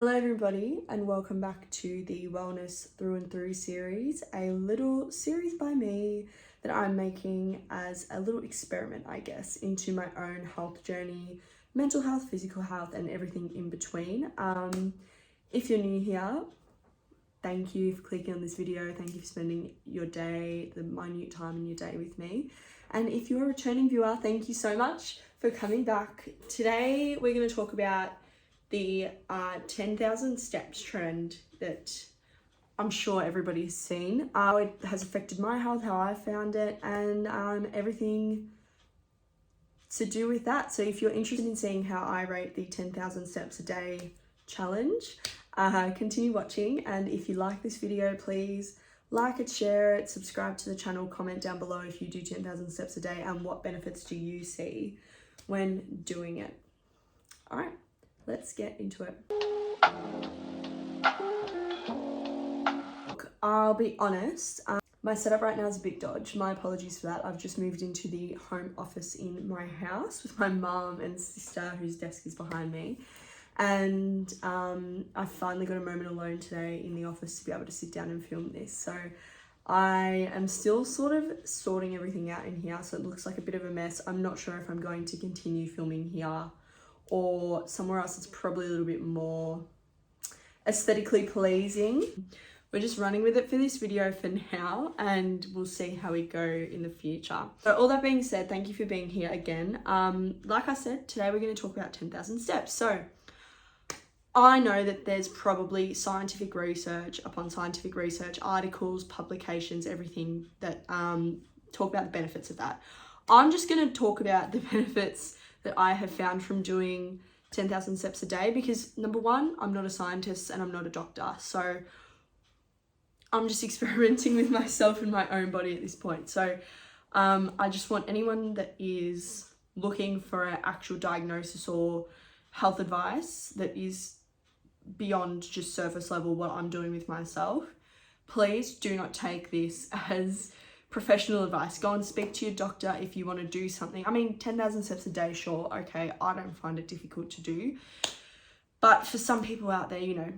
Hello everybody and welcome back to the Wellness Through and Through series, a little series by me that I'm making as a little experiment, I guess, into my own health journey, mental health, physical health and everything in between. If you're new here, thank you for clicking on this video, thank you for spending your day, the minute time in your day with me. And if you're a returning viewer, thank you so much for coming back. Today we're going to talk about the 10,000 steps trend that I'm sure everybody's seen. How it has affected my health, how I found it, and everything to do with that. So if you're interested in seeing how I rate the 10,000 steps a day challenge, continue watching. And if you like this video, please like it, share it, subscribe to the channel, comment down below if you do 10,000 steps a day and what benefits do you see when doing it. All right. Let's get into it. Look, I'll be honest, my setup right now is a bit dodgy. My apologies for that. I've just moved into the home office in my house with my mum and sister whose desk is behind me. And I finally got a moment alone today in the office to be able to sit down and film this. So I am still sort of sorting everything out in here. So it looks like a bit of a mess. I'm not sure if I'm going to continue filming here or somewhere else that's probably a little bit more aesthetically pleasing. We're just running with it for this video for now and we'll see how we go in the future. So all that being said, thank you for being here again. Like I said, today we're going to talk about 10,000 steps. So I know that there's probably scientific research upon scientific research, articles, publications, everything that talk about the benefits of that. I'm just going to talk about the benefits that I have found from doing 10,000 steps a day because number one, I'm not a scientist and I'm not a doctor. So I'm just experimenting with myself and my own body at this point. So I just want anyone that is looking for an actual diagnosis or health advice that is beyond just surface level what I'm doing with myself, please do not take this as professional advice. Go and speak to your doctor if you want to do something. I mean, 10,000 steps a day, sure, okay, I don't find it difficult to do. But for some people out there, you know,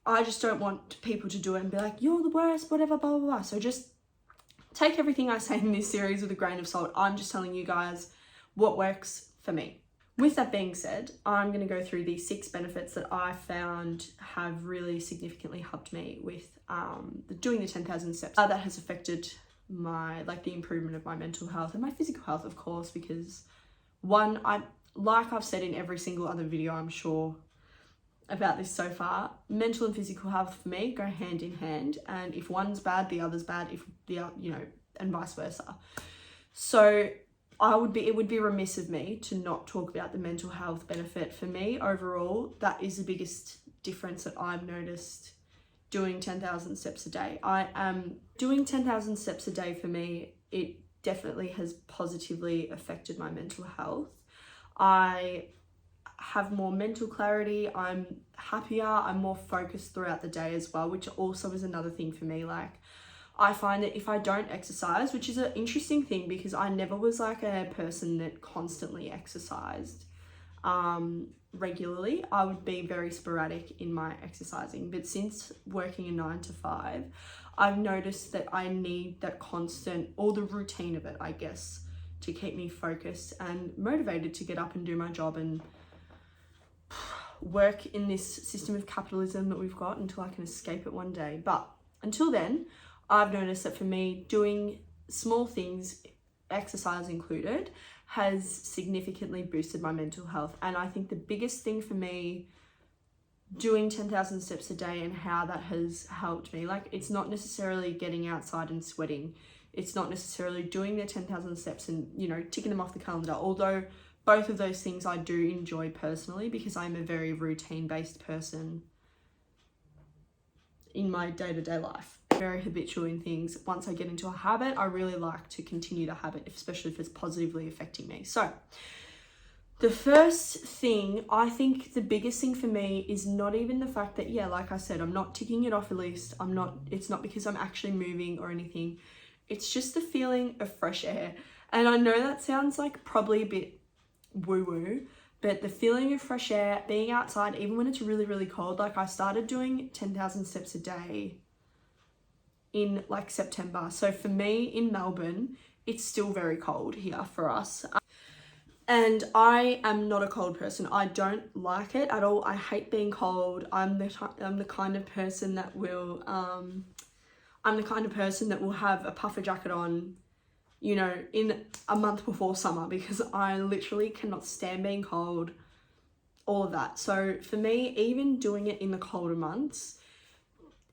I just don't want people to do it and be like, you're the worst, whatever, blah, blah, blah. So just take everything I say in this series with a grain of salt. I'm just telling you guys what works for me. With that being said, I'm going to go through the 6 benefits that I found have really significantly helped me with doing the 10,000 steps. That has affected the improvement of my mental health and my physical health, of course, because one, like I've said in every single other video, I'm sure, about this so far, mental and physical health for me go hand in hand. And if one's bad, the other's bad, and vice versa. So it would be remiss of me to not talk about the mental health benefit for me overall. That is the biggest difference that I've noticed doing 10,000 steps a day. Doing 10,000 steps a day for me, it definitely has positively affected my mental health. I have more mental clarity, I'm happier, I'm more focused throughout the day as well, which also is another thing for me. Like, I find that if I don't exercise, which is an interesting thing because I never was like a person that constantly exercised regularly. I would be very sporadic in my exercising, but since working a 9 to 5, I've noticed that I need that constant, or the routine of it, I guess, to keep me focused and motivated to get up and do my job and work in this system of capitalism that we've got until I can escape it one day. But until then, I've noticed that for me, doing small things, exercise included, has significantly boosted my mental health. And I think the biggest thing for me doing 10,000 steps a day and how that has helped me, like, it's not necessarily getting outside and sweating. It's not necessarily doing the 10,000 steps and, you know, ticking them off the calendar. Although both of those things I do enjoy personally because I'm a very routine-based person in my day-to-day life. Very habitual in things. Once I get into a habit, I really like to continue the habit, especially if it's positively affecting me. So the first thing, I think the biggest thing for me is not even the fact that, yeah, like I said, I'm not ticking it off a list. It's not because I'm actually moving or anything. It's just the feeling of fresh air. And I know that sounds like probably a bit woo-woo, But the feeling of fresh air, being outside, even when it's really, really cold, like I started doing 10,000 steps a day in like September. So for me in Melbourne, it's still very cold here for us. And I am not a cold person. I don't like it at all. I hate being cold. I'm the kind of person that will have a puffer jacket on, you know, in a month before summer, because I literally cannot stand being cold, all of that. So for me, even doing it in the colder months,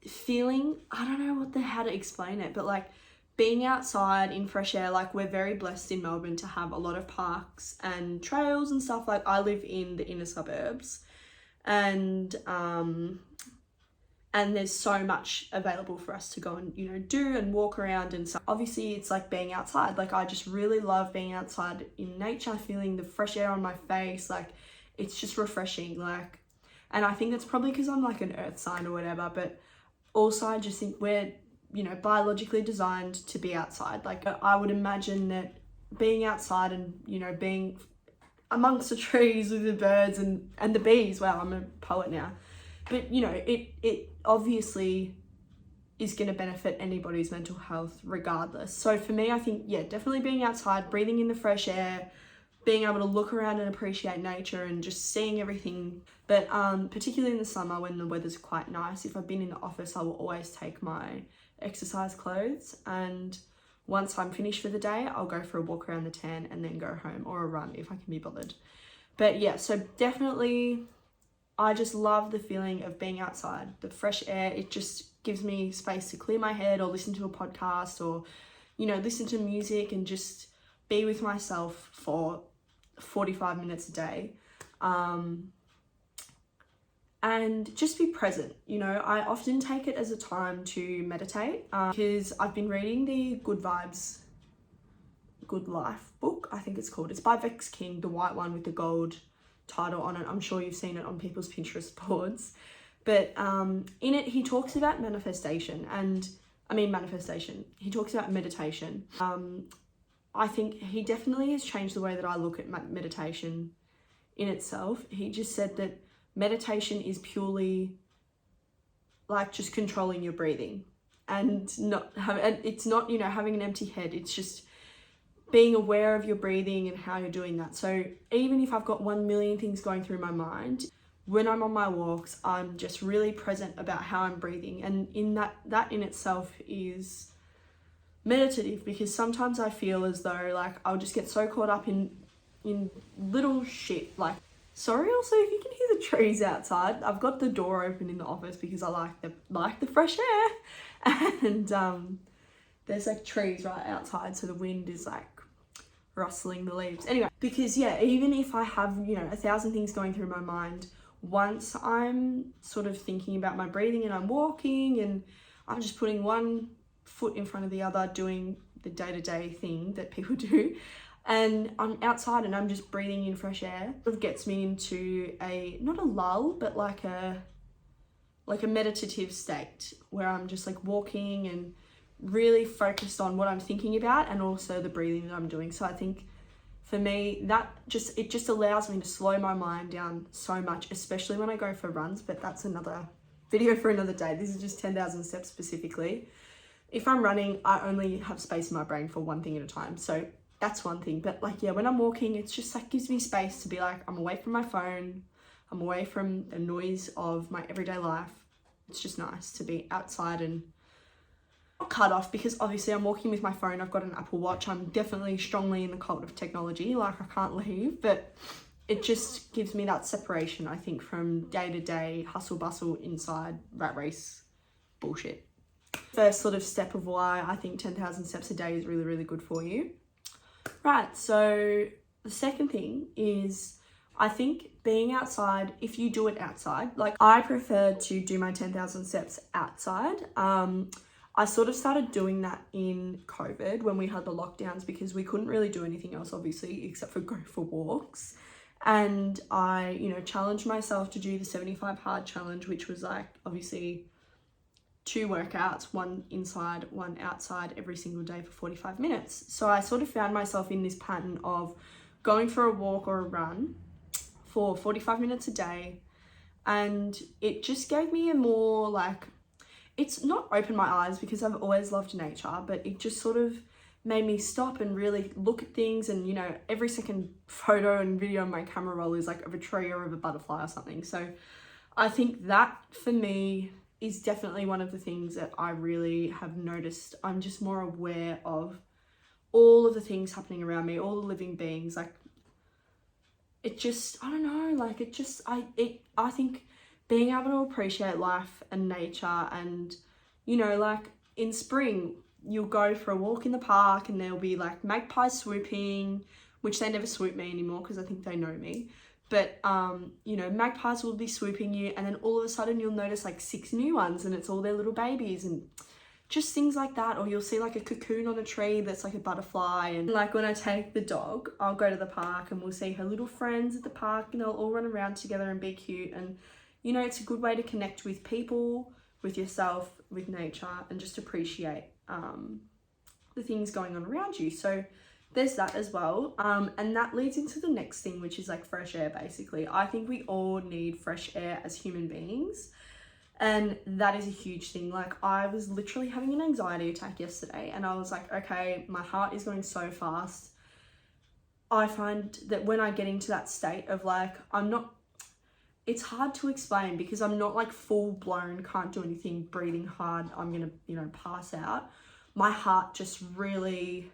feeling, I don't know how to explain it, but like being outside in fresh air, like we're very blessed in Melbourne to have a lot of parks and trails and stuff. Like I live in the inner suburbs, and there's so much available for us to go and, you know, do and walk around and stuff. Obviously it's like being outside. Like I just really love being outside in nature, feeling the fresh air on my face. Like it's just refreshing. Like, and I think that's probably because I'm like an earth sign or whatever, but also I just think we're, you know, biologically designed to be outside. Like I would imagine that being outside and, you know, being amongst the trees with the birds and the bees. Wow, I'm a poet now. But, you know, it obviously is going to benefit anybody's mental health regardless. So for me, I think, yeah, definitely being outside, breathing in the fresh air, being able to look around and appreciate nature and just seeing everything. But particularly in the summer when the weather's quite nice, if I've been in the office, I will always take my exercise clothes, and once I'm finished for the day, I'll go for a walk around the tan and then go home, or a run if I can be bothered. But yeah, so definitely I just love the feeling of being outside, the fresh air. It just gives me space to clear my head or listen to a podcast or, you know, listen to music and just be with myself for 45 minutes a day. And just be present. You know, I often take it as a time to meditate because I've been reading the Good Vibes, Good Life book, I think it's called. It's by Vex King, the white one with the gold title on it. I'm sure you've seen it on people's Pinterest boards. But in it, he talks about manifestation. He talks about meditation. I think he definitely has changed the way that I look at meditation in itself. He just said that meditation is purely like just controlling your breathing and it's not, you know, having an empty head. It's just being aware of your breathing and how you're doing that. So even if I've got 1 million things going through my mind, when I'm on my walks, I'm just really present about how I'm breathing. And in that in itself is meditative, because sometimes I feel as though like I'll just get so caught up in little shit. Like, sorry, also if you can hear the trees outside, I've got the door open in the office because I like the fresh air, and there's like trees right outside, so the wind is like rustling the leaves. Anyway, because yeah, even if I have, you know, 1,000 things going through my mind, once I'm sort of thinking about my breathing and I'm walking and I'm just putting one foot in front of the other, doing the day-to-day thing that people do, and I'm outside and I'm just breathing in fresh air, it gets me into not a lull, but like a meditative state where I'm just like walking and really focused on what I'm thinking about and also the breathing that I'm doing. So I think for me, it just allows me to slow my mind down so much, especially when I go for runs. But that's another video for another day. This is just 10,000 steps specifically. If I'm running, I only have space in my brain for one thing at a time. So that's one thing. But like, yeah, when I'm walking, it's just like gives me space to be like, I'm away from my phone. I'm away from the noise of my everyday life. It's just nice to be outside and cut off, because obviously I'm walking with my phone. I've got an Apple Watch. I'm definitely strongly in the cult of technology. Like, I can't leave, but it just gives me that separation, I think, from day-to-day hustle bustle inside rat race bullshit. First sort of step of why I think 10,000 steps a day is really, really good for you. Right, so the second thing is, I think being outside, if you do it outside, like I prefer to do my 10,000 steps outside. I sort of started doing that in COVID when we had the lockdowns, because we couldn't really do anything else, obviously, except for go for walks. And I, you know, challenged myself to do the 75 hard challenge, which was like obviously 2 workouts, one inside, one outside every single day for 45 minutes. So I sort of found myself in this pattern of going for a walk or a run for 45 minutes a day. And it just gave me a more like, it's not opened my eyes because I've always loved nature, but it just sort of made me stop and really look at things. And, you know, every second photo and video on my camera roll is like of a tree or of a butterfly or something. So I think that for me is definitely one of the things that I really have noticed. I'm just more aware of all of the things happening around me, all the living beings. Like, it just, I don't know, like it just, I think being able to appreciate life and nature, and, you know, like in spring, you'll go for a walk in the park and there'll be like magpies swooping, which they never swoop me anymore because I think they know me. But, you know, magpies will be swooping you, and then all of a sudden you'll notice like 6 new ones, and it's all their little babies and just things like that. Or you'll see like a cocoon on a tree that's like a butterfly. And like when I take the dog, I'll go to the park and we'll see her little friends at the park, and they'll all run around together and be cute. And, you know, it's a good way to connect with people, with yourself, with nature, and just appreciate the things going on around you. So there's that as well. And that leads into the next thing, which is like fresh air, basically. I think we all need fresh air as human beings. And that is a huge thing. Like, I was literally having an anxiety attack yesterday, and I was like, okay, my heart is going so fast. I find that when I get into that state of like, it's hard to explain because I'm not like full blown, can't do anything, breathing hard, I'm gonna, you know, pass out. My heart just really,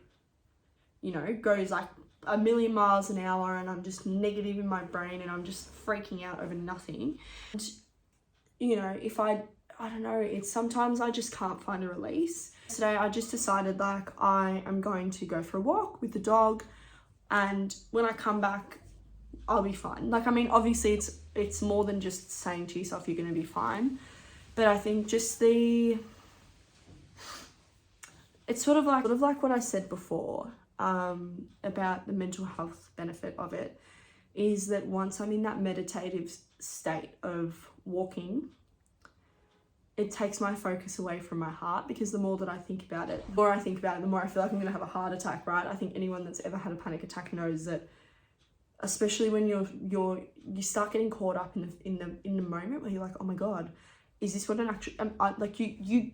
you know, goes like a million miles an hour, and I'm just negative in my brain, and I'm just freaking out over nothing. And, you know, if I don't know, it's sometimes I just can't find a release. Today I just decided like I am going to go for a walk with the dog, and when I come back I'll be fine. Like, I mean, obviously it's more than just saying to yourself you're going to be fine, but I think just it's sort of like what I said before about the mental health benefit of it, is that once I'm in that meditative state of walking, it takes my focus away from my heart, because the more that I think about it, the more I feel like I'm going to have a heart attack, right? I think anyone that's ever had a panic attack knows that, especially when you start getting caught up in the moment where you're like, oh my God, is this what an actual, like you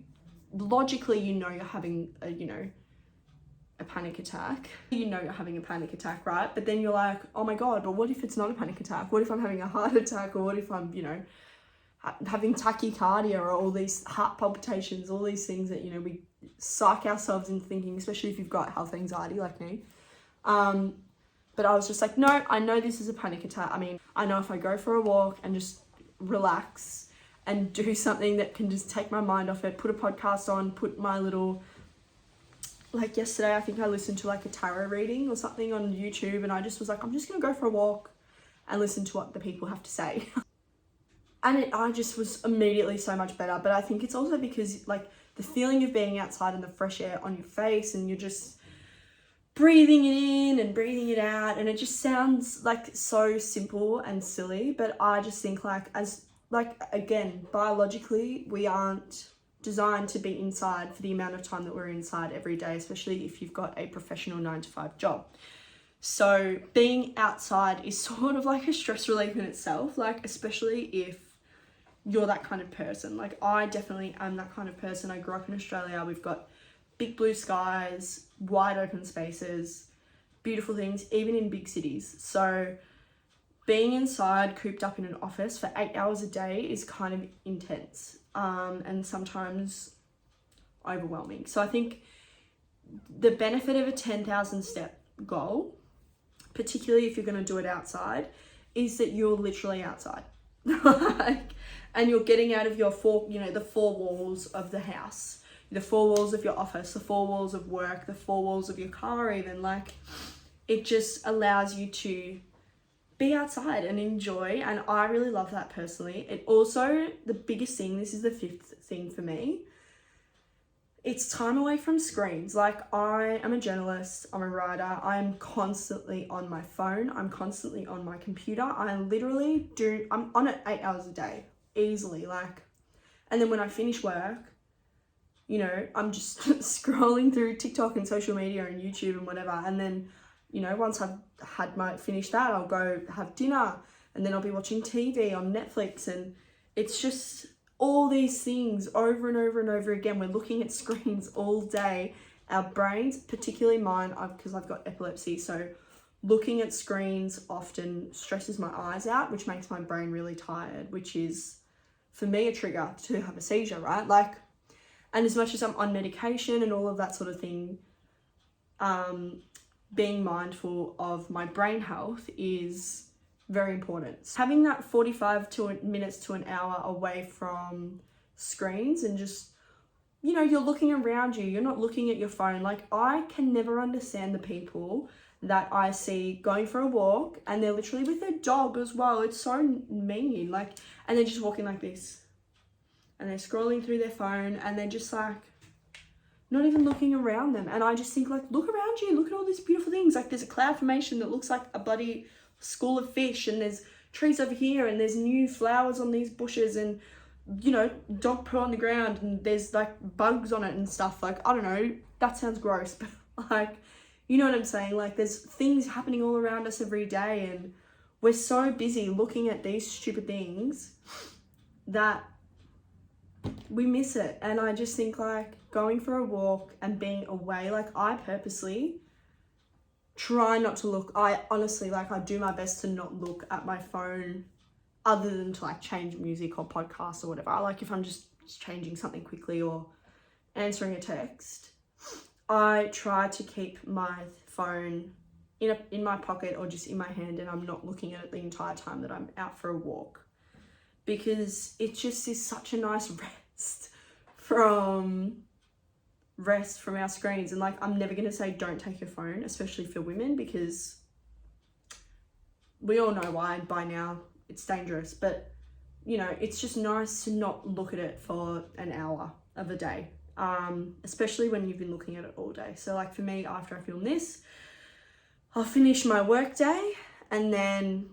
logically, you know, you're having a panic attack. You know you're having a panic attack, right? But then you're like, oh my God, but what if it's not a panic attack? What if I'm having a heart attack? Or what if I'm, you know, having tachycardia, or all these heart palpitations, all these things that, you know, we psych ourselves into thinking, especially if you've got health anxiety like me. But I was just like, no, I know this is a panic attack. I mean, I know if I go for a walk and just relax and do something that can just take my mind off it, put a podcast on, put my little, like yesterday, I think I listened to like a tarot reading or something on YouTube, and I just was like, I'm just going to go for a walk and listen to what the people have to say. And I just was immediately so much better. But I think it's also because like the feeling of being outside and the fresh air on your face, and you're just breathing it in and breathing it out, and it just sounds like so simple and silly, but I just think again, biologically, we aren't designed to be inside for the amount of time that we're inside every day, especially if you've got a professional 9-to-5 job. So being outside is sort of like a stress relief in itself, like especially if you're that kind of person. Like, I definitely am that kind of person. I grew up in Australia. We've got big blue skies, wide open spaces, beautiful things, even in big cities. So being inside, cooped up in an office for 8 hours a day is kind of intense, and sometimes overwhelming. So I think the benefit of a 10,000 step goal, particularly if you're going to do it outside, is that you're literally outside. And you're getting out of your the 4 walls of the house, the 4 walls of your office, the 4 walls of work, the 4 walls of your car even. Like, it just allows you to be outside and enjoy, and I really love that personally. It also, the biggest thing, this is the 5th thing for me, it's time away from screens. Like, I am a journalist, I'm a writer, I'm constantly on my phone, I'm constantly on my computer. I'm on it 8 hours a day, easily, like, and then when I finish work, you know, I'm just scrolling through TikTok and social media and YouTube and whatever, and then, you know, once I've finished that, I'll go have dinner, and then I'll be watching TV on Netflix, and it's just all these things over and over and over again. We're looking at screens all day. Our brains, particularly mine, because I've got epilepsy, so looking at screens often stresses my eyes out, which makes my brain really tired, which is, for me, a trigger to have a seizure, right? Like, and as much as I'm on medication and all of that sort of thing, being mindful of my brain health is very important. Having that 45 minutes to an hour away from screens and just, you know, you're looking around you, you're not looking at your phone. Like, I can never understand the people that I see going for a walk and they're literally with their dog as well. It's so mean. Like, and they're just walking like this and they're scrolling through their phone and they're just like not even looking around them. And I just think, like, look around you, look at all these beautiful things. Like, there's a cloud formation that looks like a bloody school of fish, and there's trees over here, and there's new flowers on these bushes, and, you know, dog poo on the ground, and there's like bugs on it and stuff. Like, I don't know, that sounds gross, but like, you know what I'm saying? Like, there's things happening all around us every day, and we're so busy looking at these stupid things that we miss it. And I just think, like, going for a walk and being away, like, I purposely try not to look. I honestly, like, I do my best to not look at my phone other than to, like, change music or podcast or whatever. Like, if I'm just changing something quickly or answering a text, I try to keep my phone in my pocket or just in my hand, and I'm not looking at it the entire time that I'm out for a walk, because it just is such a nice rest from our screens. And, like, I'm never going to say don't take your phone, especially for women, because we all know why by now. It's dangerous, but, you know, it's just nice to not look at it for an hour of a day, especially when you've been looking at it all day. So, like, for me, after I film this, I'll finish my work day and then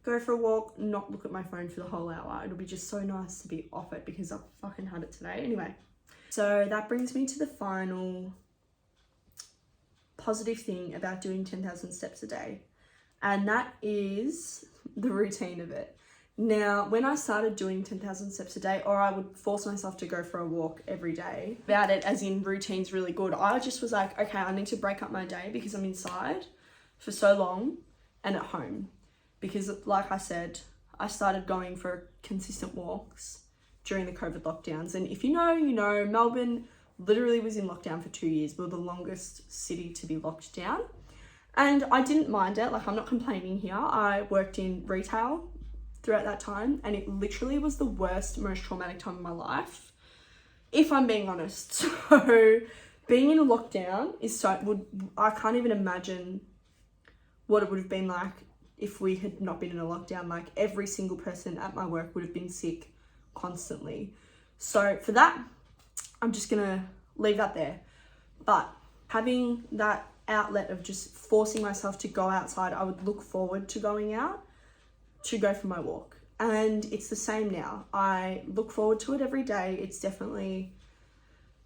go for a walk, not look at my phone for the whole hour. It'll be just so nice to be off it, because I've fucking had it today. Anyway, so that brings me to the final positive thing about doing 10,000 steps a day, and that is the routine of it. Now, when I started doing 10,000 steps a day, or I would force myself to go for a walk every day, about it as in routine's really good, I just was like, okay, I need to break up my day because I'm inside for so long and at home. Because, like I said, I started going for consistent walks during the COVID lockdowns. And if you know, you know, Melbourne literally was in lockdown for 2 years. We were the longest city to be locked down. And I didn't mind it. Like, I'm not complaining here. I worked in retail throughout that time, and it literally was the worst, most traumatic time of my life, if I'm being honest. So being in a lockdown is I can't even imagine what it would have been like if we had not been in a lockdown. Like, every single person at my work would have been sick constantly. So for that, I'm just gonna leave that there. But having that outlet of just forcing myself to go outside, I would look forward to going out to go for my walk. And it's the same now. I look forward to it every day. It's definitely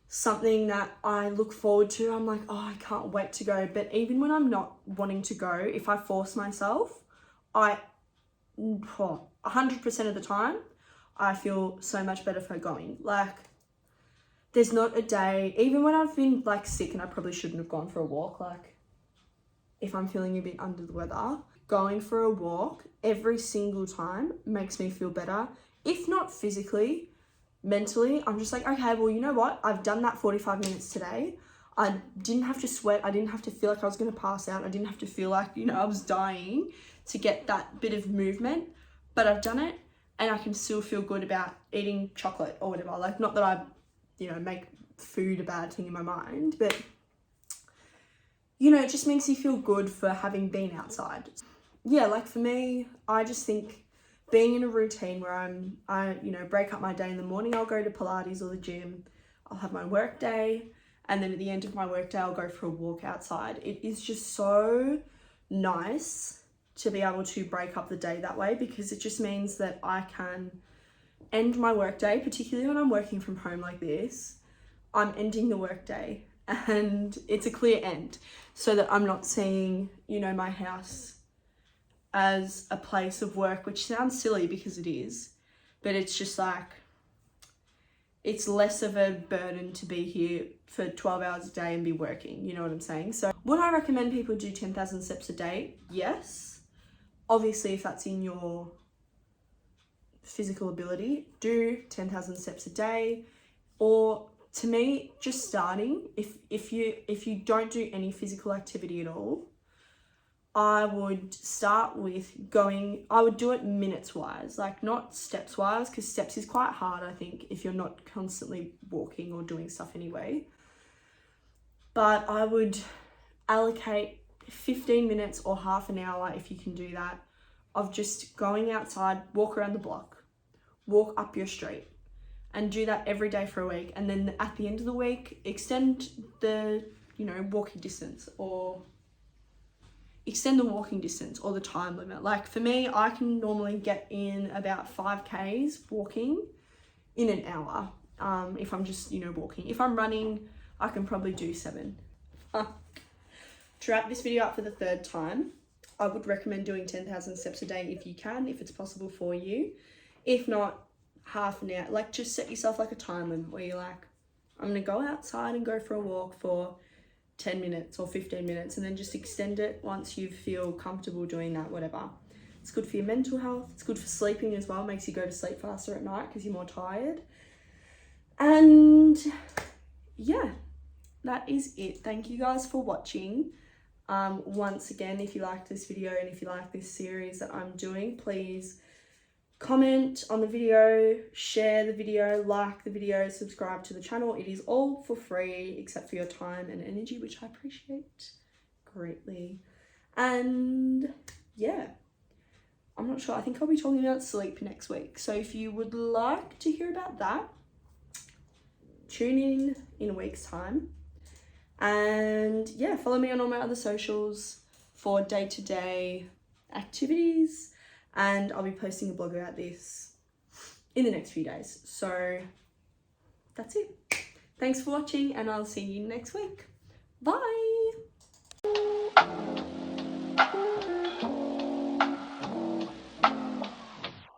something that I look forward to. I'm like, oh, I can't wait to go. But even when I'm not wanting to go, if I force myself, 100% of the time, I feel so much better for going. Like, there's not a day, even when I've been, like, sick and I probably shouldn't have gone for a walk, like, if I'm feeling a bit under the weather, going for a walk every single time makes me feel better. If not physically, mentally, I'm just like, okay, well, you know what? I've done that 45 minutes today. I didn't have to sweat. I didn't have to feel like I was going to pass out. I didn't have to feel like, you know, I was dying to get that bit of movement, but I've done it, and I can still feel good about eating chocolate or whatever. Like, not that I, you know, make food a bad thing in my mind, but, you know, it just makes you feel good for having been outside. Yeah, like, for me, I just think being in a routine where I, you know, break up my day in the morning, I'll go to Pilates or the gym, I'll have my work day, and then at the end of my work day, I'll go for a walk outside. It is just so nice to be able to break up the day that way, because it just means that I can end my work day, particularly when I'm working from home like this. I'm ending the work day and it's a clear end, so that I'm not seeing, you know, my house as a place of work, which sounds silly because it is, but it's just like, it's less of a burden to be here for 12 hours a day and be working, you know what I'm saying? So would I recommend people do 10,000 steps a day? Yes. Obviously, if that's in your physical ability, do 10,000 steps a day. Or to me, just starting, if you don't do any physical activity at all, I would start with I would do it minutes wise, like not steps wise, because steps is quite hard, I think, if you're not constantly walking or doing stuff anyway. But I would allocate 15 minutes or half an hour, if you can do that, of just going outside, walk around the block, walk up your street, and do that every day for a week. And then at the end of the week, extend the, walking distance, or extend the walking distance or the time limit. Like for me, I can normally get in about 5Ks walking in an hour. If I'm just, walking. If I'm running, I can probably do 7. To wrap this video up for the 3rd time, I would recommend doing 10,000 steps a day if you can, if it's possible for you. If not, half an hour. Like, just set yourself like a time limit where you're like, I'm gonna go outside and go for a walk for 10 minutes or 15 minutes, and then just extend it once you feel comfortable doing that, whatever. It's good for your mental health. It's good for sleeping as well. It makes you go to sleep faster at night because you're more tired. And yeah, that is it. Thank you guys for watching. Once again, if you liked this video and if you like this series that I'm doing, please comment on the video, share the video, like the video, subscribe to the channel. It is all for free except for your time and energy, which I appreciate greatly. And yeah, I'm not sure. I think I'll be talking about sleep next week. So if you would like to hear about that, tune in a week's time. And yeah, follow me on all my other socials for day-to-day activities. And I'll be posting a blog about this in the next few days. So that's it. Thanks for watching, and I'll see you next week.